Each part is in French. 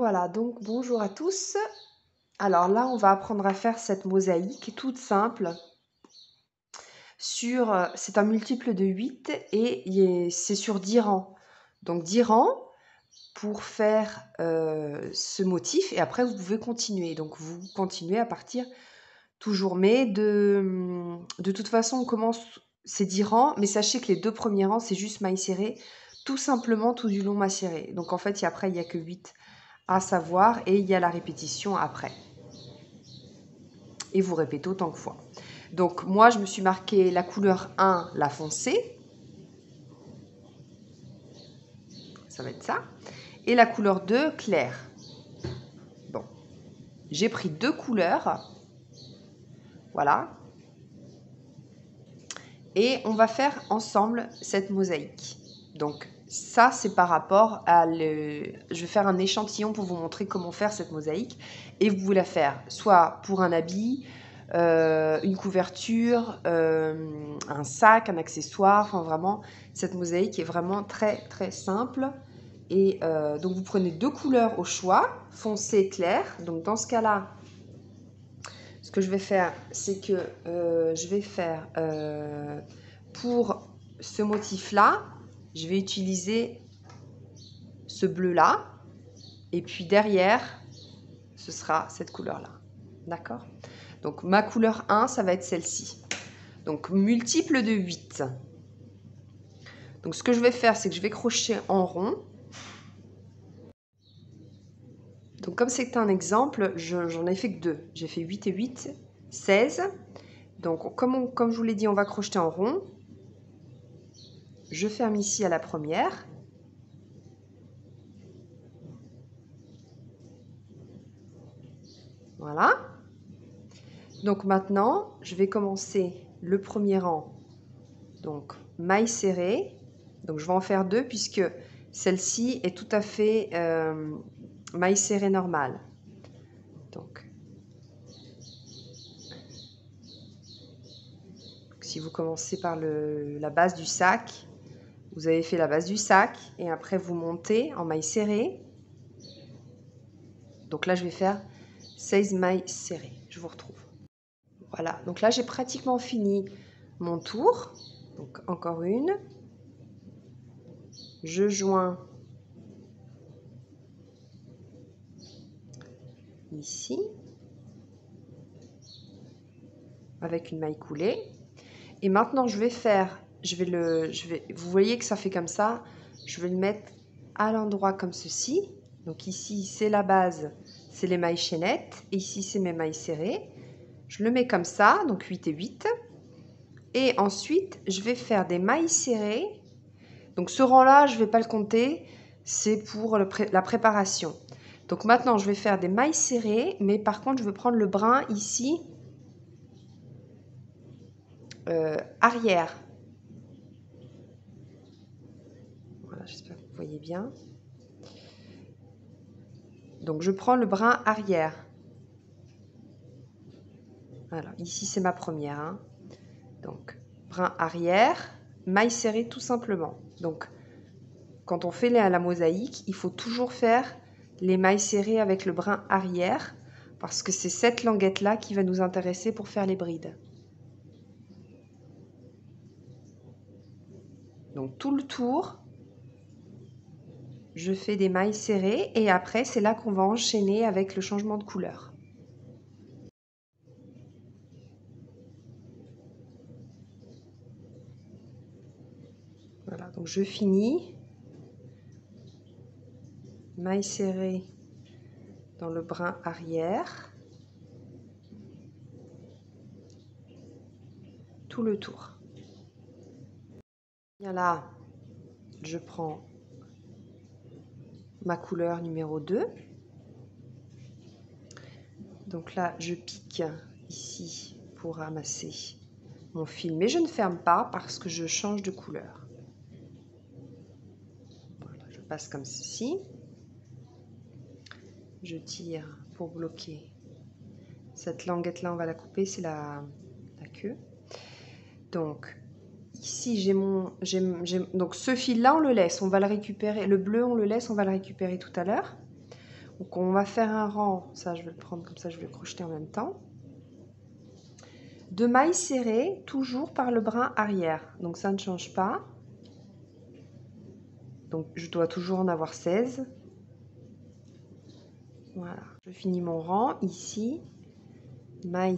voilà, donc bonjour à tous. Alors là, on va apprendre à faire cette mosaïque toute simple. C'est un multiple de 8 et c'est sur 10 rangs. Donc 10 rangs pour faire ce motif et après vous pouvez continuer. Donc vous continuez à partir toujours. Mais de toute façon, on commence ces 10 rangs, mais sachez que les 2 premiers rangs, c'est juste mailles serrées, tout simplement tout du long macéré. Donc en fait, après, il n'y a que 8 à savoir et il y a la répétition après. Et vous répétez autant de fois. Donc moi, je me suis marqué la couleur 1, la foncée. Ça va être ça. Et la couleur 2, claire. Bon. J'ai pris 2 couleurs. Voilà. Et on va faire ensemble cette mosaïque. Donc ça, c'est par rapport à Je vais faire un échantillon pour vous montrer comment faire cette mosaïque. Et vous pouvez la faire soit pour un habit, une couverture, un sac, un accessoire. Enfin vraiment, cette mosaïque est vraiment très très simple. Et donc vous prenez 2 couleurs au choix, foncé et clair. Donc dans ce cas-là, ce que je vais faire, c'est que je vais faire pour ce motif-là, je vais utiliser ce bleu-là. Et puis derrière, ce sera cette couleur-là. D'accord? Donc ma couleur 1, ça va être celle-ci. Donc multiple de 8. Donc ce que je vais faire, c'est que je vais crocheter en rond. Donc comme c'est un exemple, j'en ai fait que 2. J'ai fait 8 et 8, 16. Donc comme je vous l'ai dit, on va crocheter en rond. Je ferme ici à la première. Voilà. Donc maintenant, je vais commencer le premier rang. Donc maille serrée. Donc je vais en faire 2 puisque celle-ci est tout à fait maille serrée normale. Donc si vous commencez par la base du sac, vous avez fait la base du sac et après vous montez en maille serrée. Donc là je vais faire 16 mailles serrées. Je vous retrouve. Voilà, donc là j'ai pratiquement fini mon tour. Donc encore une. Je joins ici avec une maille coulée. Et maintenant je vais faire, vous voyez que ça fait comme ça. Je vais le mettre à l'endroit comme ceci. Donc ici c'est la base, c'est les mailles chaînettes. Et ici c'est mes mailles serrées. Je le mets comme ça, donc 8 et 8. Et ensuite je vais faire des mailles serrées. Donc ce rang-là, je ne vais pas le compter, c'est pour la préparation. Donc maintenant, je vais faire des mailles serrées, mais par contre, je vais prendre le brin ici, arrière. Voilà, j'espère que vous voyez bien. Donc je prends le brin arrière. Voilà, ici c'est ma première. Hein. Donc, brin arrière, maille serrée tout simplement. Donc, quand on fait la mosaïque, il faut toujours faire les mailles serrées avec le brin arrière parce que c'est cette languette-là qui va nous intéresser pour faire les brides. Donc tout le tour, je fais des mailles serrées et après c'est là qu'on va enchaîner avec le changement de couleur. Voilà, donc je finis. Maille serrée dans le brin arrière. Tout le tour. Bien là, je prends ma couleur numéro 2. Donc là, je pique ici pour ramasser mon fil, mais je ne ferme pas parce que je change de couleur. Voilà, je passe comme ceci. Je tire pour bloquer. Cette languette-là, on va la couper, c'est la queue. Donc, ici, donc ce fil-là, on le laisse, on va le récupérer. Le bleu, on le laisse, on va le récupérer tout à l'heure. Donc on va faire un rang, ça je vais le prendre comme ça, je vais le crocheter en même temps. De mailles serrées, toujours par le brin arrière. Donc ça ne change pas. Donc je dois toujours en avoir 16. Voilà, je finis mon rang ici. Maille,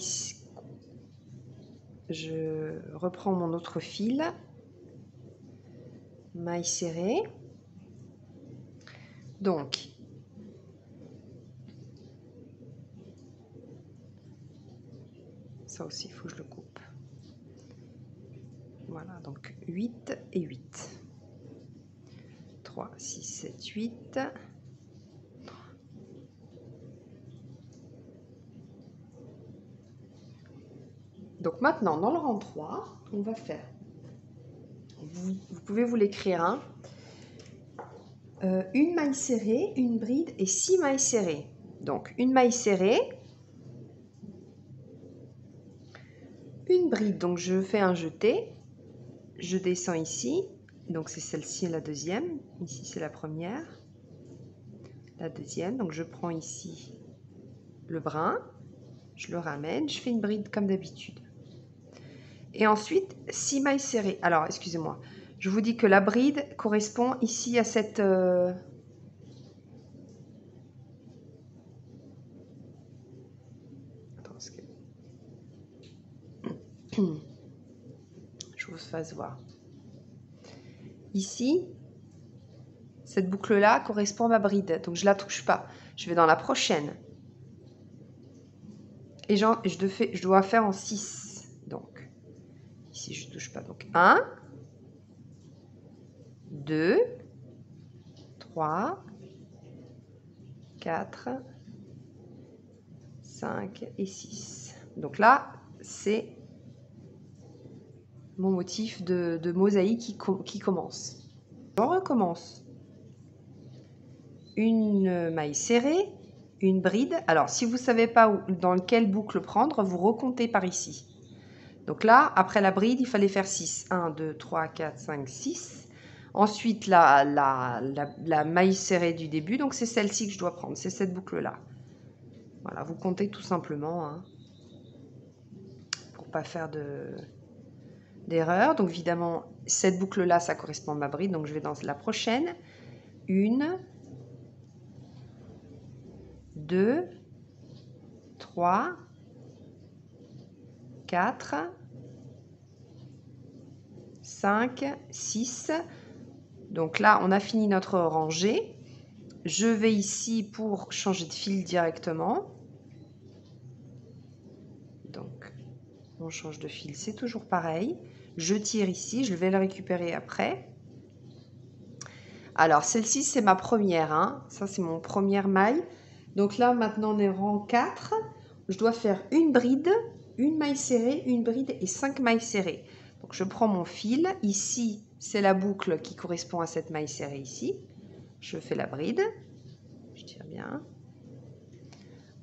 je reprends mon autre fil. Maille serrée. Donc, ça aussi, il faut que je le coupe. Voilà, donc 8 et 8. 3, 6, 7, 8. Donc maintenant, dans le rang 3, on va faire, vous pouvez vous l'écrire, hein, une maille serrée, une bride et 6 mailles serrées. Donc une maille serrée, une bride, donc je fais un jeté, je descends ici, donc c'est celle-ci la deuxième, ici c'est la première, la deuxième, donc je prends ici le brin, je le ramène, je fais une bride comme d'habitude. Et ensuite, 6 mailles serrées. Alors, excusez-moi, je vous dis que la bride correspond ici à cette... Attends, parce que... je vous fasse voir. Ici, cette boucle-là correspond à ma bride, donc je ne la touche pas. Je vais dans la prochaine. Et je dois faire en 6. Donc, ici, je ne touche pas. Donc, 1, 2, 3, 4, 5 et 6. Donc là, c'est mon motif de mosaïque qui commence. Je recommence. Une maille serrée, une bride. Alors, si vous ne savez pas dans quelle boucle prendre, vous recomptez par ici. Donc là, après la bride, il fallait faire 6. 1, 2, 3, 4, 5, 6. Ensuite, la maille serrée du début, donc c'est celle-ci que je dois prendre, c'est cette boucle-là. Voilà, vous comptez tout simplement, hein, pour ne pas faire d'erreur. Donc évidemment, cette boucle-là, ça correspond à ma bride, donc je vais dans la prochaine. 1, 2, 3, 4, 5, 6. Donc là, on a fini notre rangée. Je vais ici pour changer de fil directement. Donc, on change de fil, c'est toujours pareil. Je tire ici, je vais le récupérer après. Alors, celle-ci, c'est ma première, hein. Ça, c'est mon première maille. Donc là, maintenant, on est rang 4. Je dois faire une bride, une maille serrée, une bride et 5 mailles serrées. Donc, je prends mon fil. Ici, c'est la boucle qui correspond à cette maille serrée ici. Je fais la bride. Je tire bien.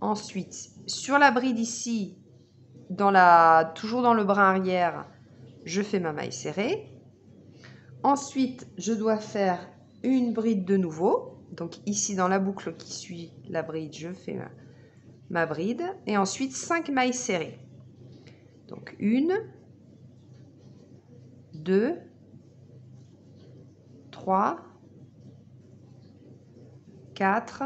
Ensuite, sur la bride ici, toujours dans le brin arrière, je fais ma maille serrée. Ensuite, je dois faire une bride de nouveau. Donc ici, dans la boucle qui suit la bride, je fais ma bride. Et ensuite, 5 mailles serrées. Donc 1, 2, 3, 4,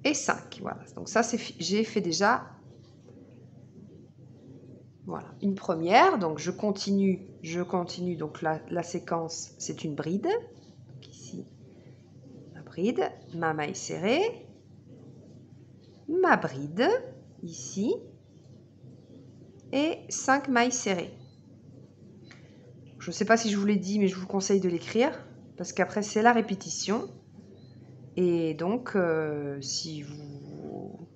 et 5. Voilà, donc ça, j'ai fait déjà, voilà, une première. Donc je continue. Donc la séquence, c'est une bride. Donc ici, ma bride, ma maille serrée, ma bride, ici, et 5 mailles serrées. Je ne sais pas si je vous l'ai dit, mais je vous conseille de l'écrire, parce qu'après, c'est la répétition. Et donc, si vous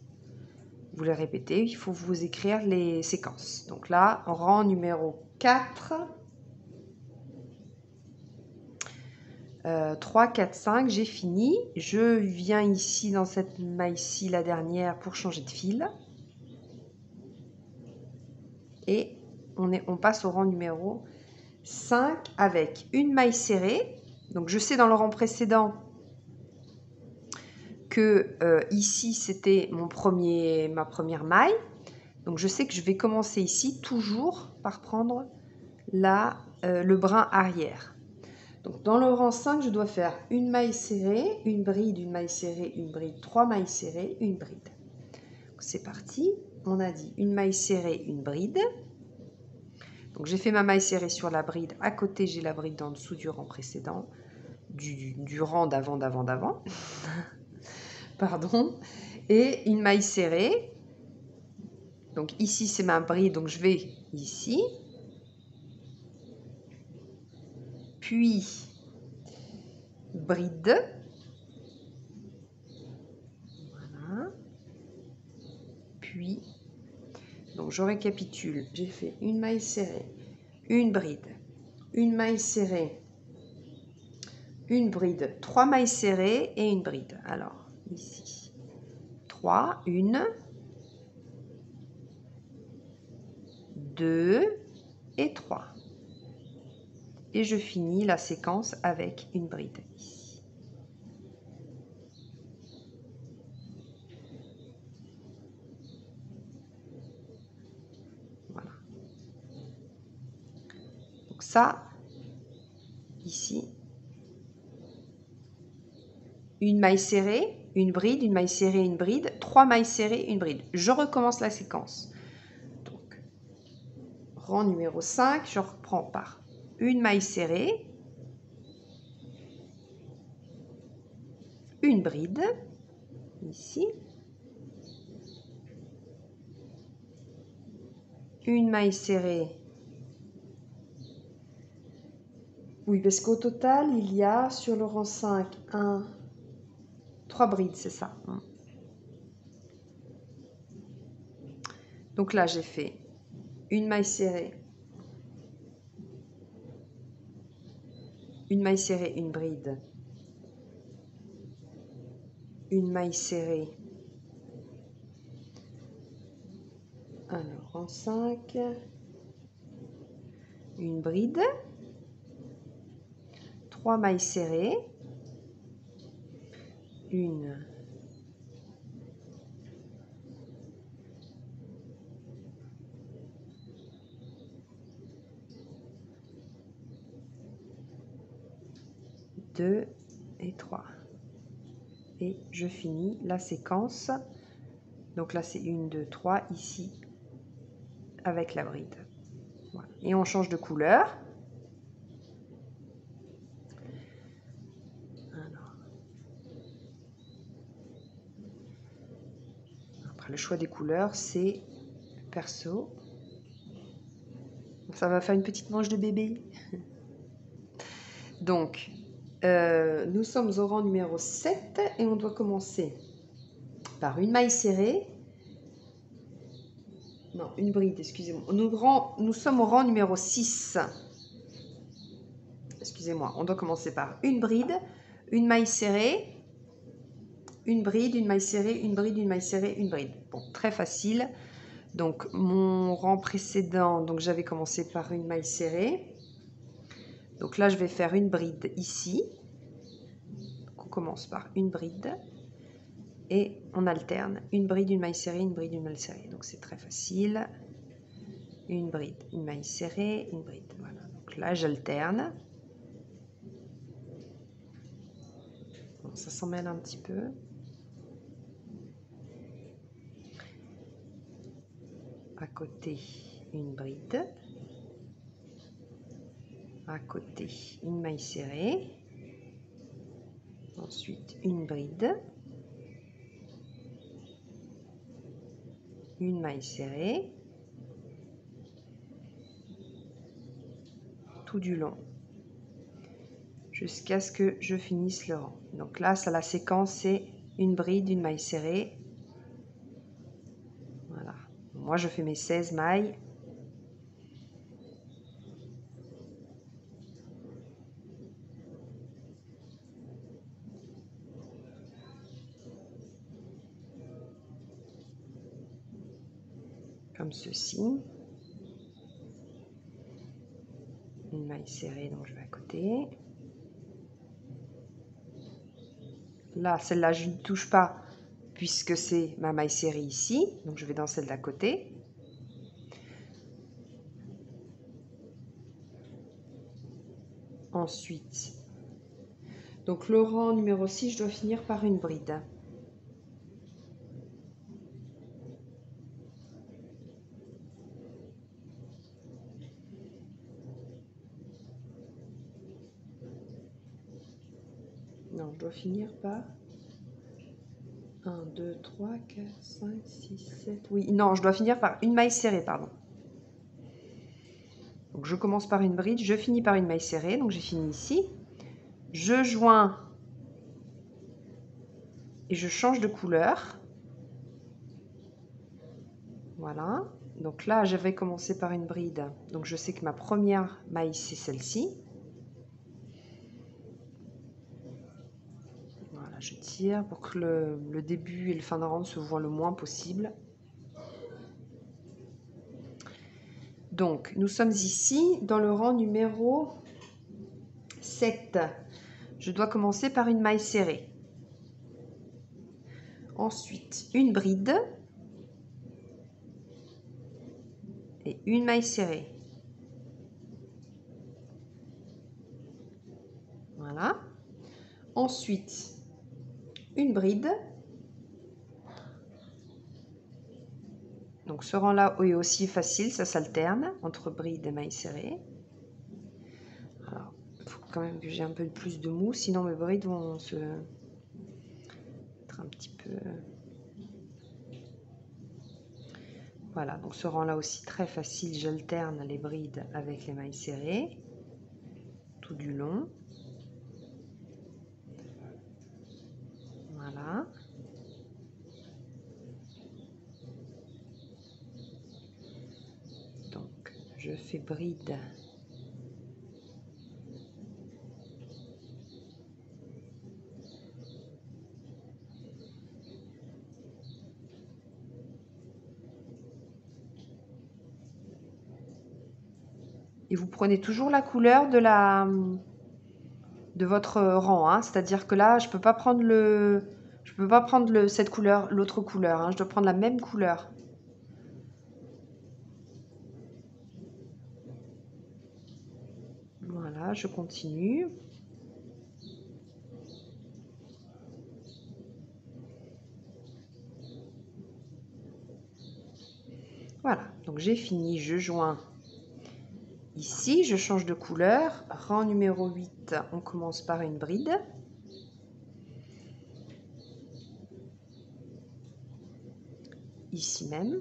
les répétez, il faut vous écrire les séquences. Donc là, rang numéro 4, 3, 4, 5, j'ai fini. Je viens ici dans cette maille-ci, la dernière, pour changer de fil. Et on passe au rang numéro 5 avec une maille serrée. Donc je sais dans le rang précédent que ici c'était ma première maille. Donc je sais que je vais commencer ici toujours par prendre le brin arrière. Donc dans le rang 5, je dois faire une maille serrée, une bride, une maille serrée, une bride, 3 mailles serrées, une bride. C'est parti, on a dit une maille serrée, une bride. Donc j'ai fait ma maille serrée sur la bride, à côté j'ai la bride en dessous du rang précédent, du rang d'avant, pardon, et une maille serrée. Donc ici c'est ma bride, donc je vais ici, puis bride, voilà, puis, donc je récapitule, j'ai fait une maille serrée, une bride, une maille serrée, une bride, 3 mailles serrées et une bride. Alors ici 3, 1, 2 et 3. Et je finis la séquence avec une bride ici. Voilà. Donc ça, ici, une maille serrée, une bride, une maille serrée, une bride, 3 mailles serrées, une bride. Je recommence la séquence. Donc, rang numéro 5, je reprends par une maille serrée, une bride, ici, une maille serrée. Oui, parce qu'au total, il y a sur le rang 5, 3 brides, c'est ça. Donc là, j'ai fait une maille serrée, une maille serrée, une bride, une maille serrée. Alors, en 5, une bride, 3 mailles serrées, une, deux et 3. Et je finis la séquence. Donc là, c'est 1, 2, 3 ici avec la bride. Voilà. Et on change de couleur. Alors. Après, le choix des couleurs, c'est perso. Ça va faire une petite manche de bébé. Donc, nous sommes au rang numéro 7 et on doit commencer par une maille serrée. Non, une bride, excusez-moi. Nous sommes au rang numéro 6. Excusez-moi, on doit commencer par une bride, une maille serrée, une bride, une maille serrée, une bride, une maille serrée, une bride. Bon, très facile. Donc, mon rang précédent, donc j'avais commencé par une maille serrée. Donc là, je vais faire une bride ici. Donc, on commence par une bride. Et on alterne une bride, une maille serrée, une bride, une maille serrée. Donc c'est très facile. Une bride, une maille serrée, une bride. Voilà. Donc là, j'alterne. Bon, ça s'en mêle un petit peu. À côté, une bride. À côté, une maille serrée. Ensuite, une bride. Une maille serrée. Tout du long. Jusqu'à ce que je finisse le rang. Donc là, ça, la séquence, c'est une bride, une maille serrée. Voilà. Moi, je fais mes 16 mailles. Comme ceci. mailles serrées, donc je vais à côté. Là, celle-là, je ne touche pas puisque c'est ma maille serrée ici. Donc, je vais dans celle d'à côté. Ensuite, donc le rang numéro 6, je dois finir par une bride. Non, je dois finir par 1, 2, 3, 4, 5, 6, 7... Oui, non, je dois finir par une maille serrée, pardon. Donc, je commence par une bride, je finis par une maille serrée. Donc, j'ai fini ici. Je joins et je change de couleur. Voilà. Donc là, je vais commencer par une bride. Donc, je sais que ma première maille, c'est celle-ci. Voilà, je tire pour que le début et le fin de rang se voient le moins possible. Donc, nous sommes ici dans le rang numéro 7. Je dois commencer par une maille serrée. Ensuite, une bride et une maille serrée. Voilà. Ensuite, une bride. Donc, ce rang-là est aussi facile, ça s'alterne entre bride et maille serrée. Alors, il faut quand même que j'ai un peu plus de mou, sinon mes brides vont se être un petit peu... Voilà, donc ce rang-là aussi très facile, j'alterne les brides avec les mailles serrées tout du long. Voilà. Donc, je fais bride. Et vous prenez toujours la couleur de votre rang, hein. C'est-à-dire que là, je peux pas prendre cette couleur, l'autre couleur, hein. Je dois prendre la même couleur. Voilà, je continue. Voilà, donc j'ai fini, je joins ici, je change de couleur. Rang numéro 8, on commence par une bride. Ici même.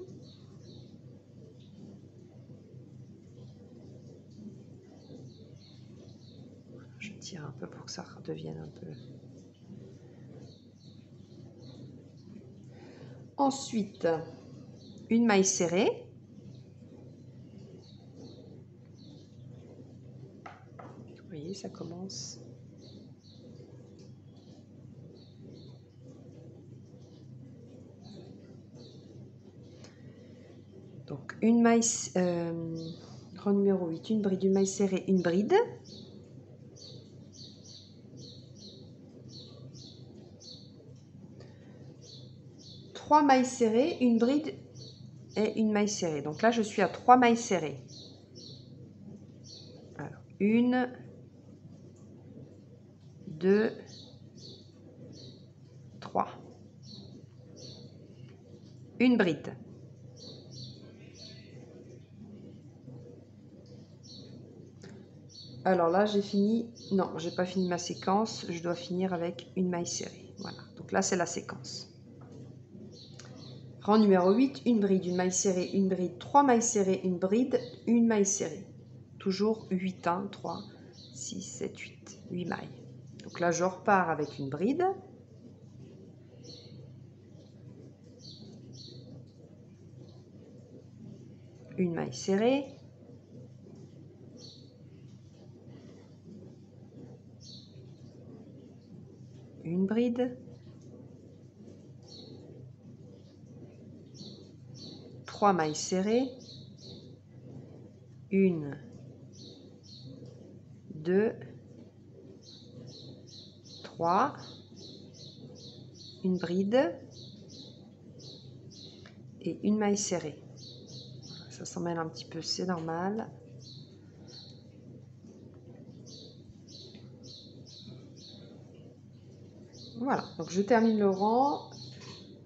Je tire un peu pour que ça redevienne un peu. Ensuite, une maille serrée. Vous voyez, ça commence. Donc, une maille, rang numéro 8, une bride, une maille serrée, une bride. Trois mailles serrées, une bride et une maille serrée. Donc là, je suis à 3 mailles serrées. Alors, 1, 2, 3. Une bride. Alors là, j'ai fini. Non, j'ai pas fini ma séquence. Je dois finir avec une maille serrée. Voilà. Donc là, c'est la séquence. Rang numéro 8, une bride, une maille serrée, une bride, 3 mailles serrées, une bride, une maille serrée. Toujours 8, 1, 3, 6, 7, 8. 8 mailles. Donc là, je repars avec une bride. Une maille serrée. Une bride. 3 mailles serrées. Une, 2, 3, une bride et une maille serrée. Ça s'en mêle un petit peu, c'est normal. Voilà, donc je termine le rang,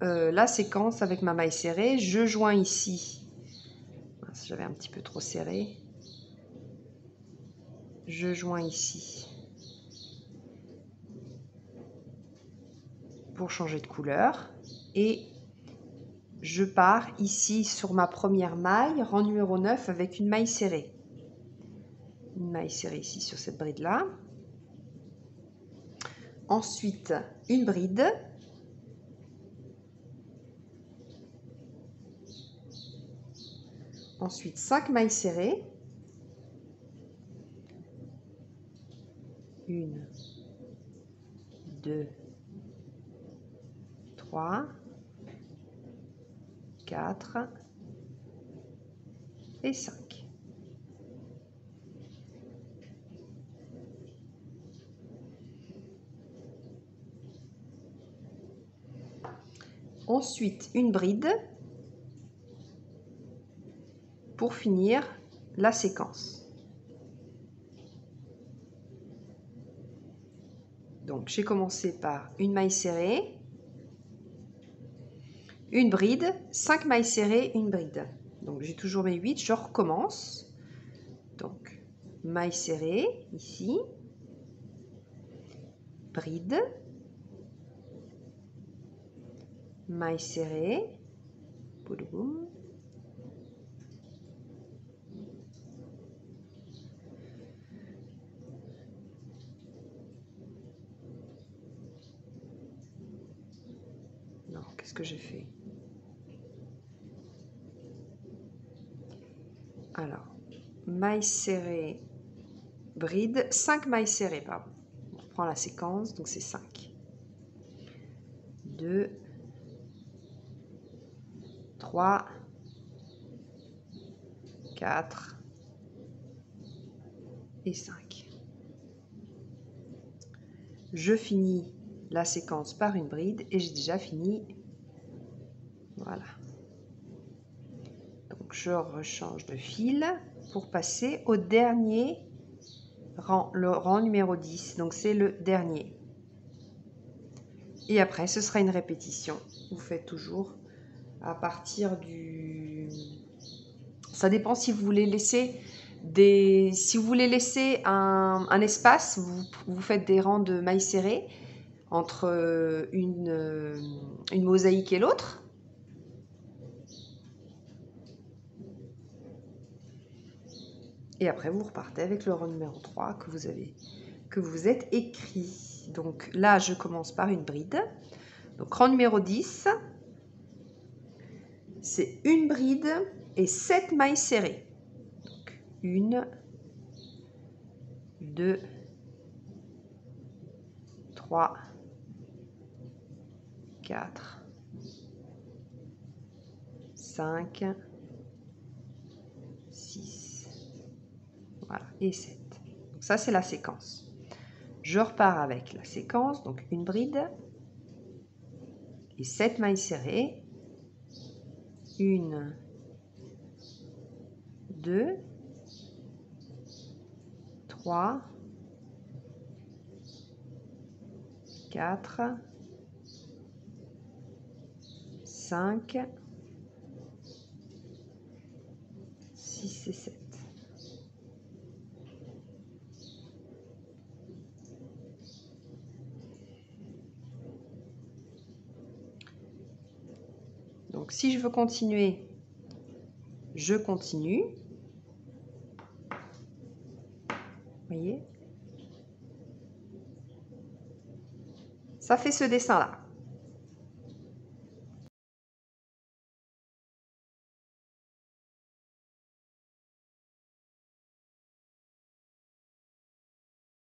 la séquence avec ma maille serrée. Je joins ici, j'avais un petit peu trop serré, je joins ici pour changer de couleur et je pars ici sur ma première maille, rang numéro 9 avec une maille serrée. Une maille serrée ici sur cette bride là. Ensuite, une bride. Ensuite, 5 mailles serrées. 1, 2, 3, 4 et 5. Ensuite, une bride pour finir la séquence. Donc, j'ai commencé par une maille serrée, une bride, 5 mailles serrées, une bride. Donc, j'ai toujours mes 8, je recommence. Donc, maille serrée, ici, bride, maille serrée, boum, non, qu'est-ce que j'ai fait? Alors, maille serrée, bride, 5 mailles serrées, pardon. On reprend la séquence, donc c'est 5. 2, 3, 4 et 5. Je finis la séquence par une bride et j'ai déjà fini. Voilà. Donc je rechange de fil pour passer au dernier rang, le rang numéro 10. Donc c'est le dernier. Et après, ce sera une répétition. Vous faites toujours à partir du... Ça dépend si vous voulez laisser si vous voulez laisser un espace, vous faites des rangs de mailles serrées entre une mosaïque et l'autre. Et après, vous repartez avec le rang numéro 3 que vous êtes écrit. Donc là, je commence par une bride. Donc rang numéro 10, c'est une bride et 7 mailles serrées. Donc 1, 2, 3, 4, 5, 6, voilà, et 7. Donc ça, c'est la séquence. Je repars avec la séquence, donc une bride et 7 mailles serrées. 1, 2, 3, 4, 5, 6 et 7. Donc si je veux continuer, je continue. Vous voyez? Ça fait ce dessin-là.